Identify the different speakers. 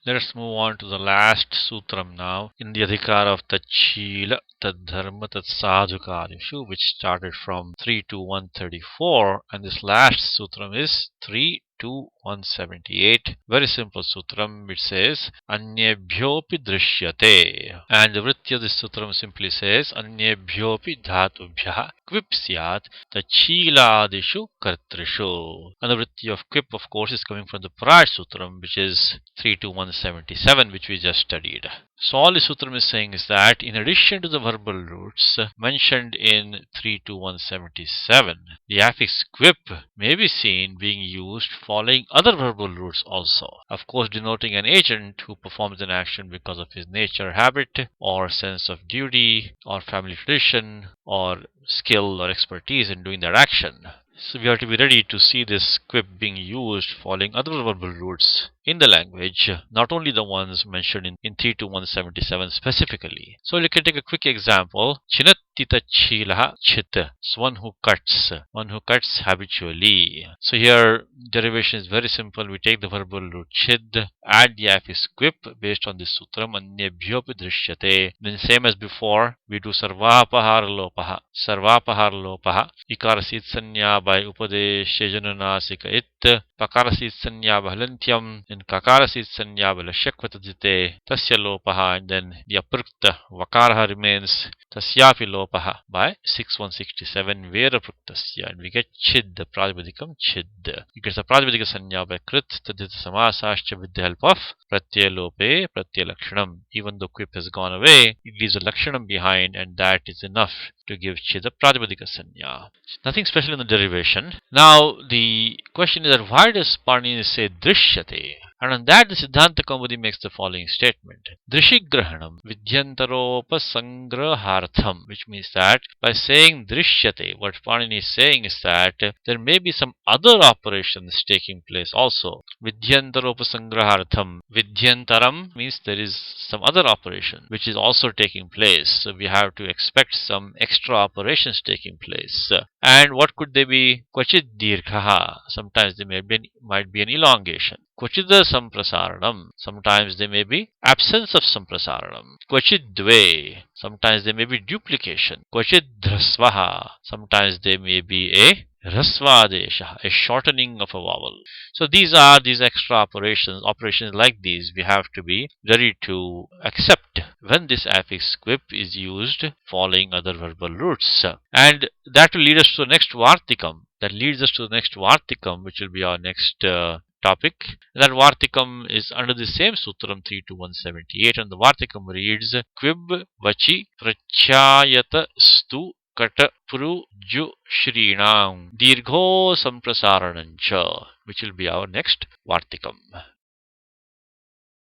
Speaker 1: Let us move on to the last sutram now in the adhikar of Tachila, Tadharma, Tatsadhukarishu, which started from 3 to 134, and this last sutram is 3 to 178. Very simple sutram. It says Anyebhyopi drishyate, and the vritti of this sutram simply says Anyebhyopi dhatubhyah quip syat tachiladishu kartrishu. And the vritti of quip, of course, is coming from the prior sutram, which is 3 to 177, which we just studied. So all the sutram is saying is that in addition to the verbal roots mentioned in 3 to 177, the affix quip may be seen being used following other verbal roots also, of course denoting an agent who performs an action because of his nature, habit, or sense of duty, or family tradition, or skill or expertise in doing that action. So we have to be ready to see this quip being used following other verbal roots in the language, not only the ones mentioned in 3 to 177 specifically. So you can take a quick example. Chinattita chilaha chit. So one who cuts habitually. So here derivation is very simple. We take the verbal root chid, add the affix quip based on this sutram, anyebhyopi drishyate. Then same as before, we do sarvapahara lopaha. Sarvapahara lopaha. Ikarasit sanya by upadeshe jananasika it. Pakarasit sanya bhalantyam. In kakarasit sanya bhalashakvatadite. Tasya lopaha. And then the aprukta vakaraha remains. Tasyapi lopaha by 6167 vera pruktasya. And we get chid, the pratipadikam chid. You get the pratipadika sanya by krit tadita samasascha with the help of pratyaya lope pratyaya lakshanam. Even though quip has gone away, it leaves a lakshanam behind, and that is enough to give chid a pratipadika sanya. Nothing special in the derivation. Now the question is that why does Panini say drishyate? And on that the Siddhanta Kaumudi makes the following statement. Drishigrahanam vidyantaropa sangrahartham, which means that by saying drishyate, what Panini is saying is that there may be some other operations taking place also. Vidyantaropa sangrahartham. Vidyantaram means there is some other operation which is also taking place. So we have to expect some extra operations taking place. And what could they be? Kvachid dirghaha. Sometimes there might be an elongation. Kvachida samprasaranam. Sometimes there may be absence of samprasaranam. Kvachid dve. Sometimes there may be duplication. Kvachid dhrasvaha. Sometimes there may be a rasvadesha, a shortening of a vowel. So these are these extra operations like these we have to be ready to accept when this affix quip is used following other verbal roots. And that will lead us to the next vartikam. Which will be our next topic. That vartikam is under the same sutram 3 to 178, and the vartikam reads quib vachi prachayata stu kata puru ju shrinam dirgho samprasaranancha, which will be our next vartikam.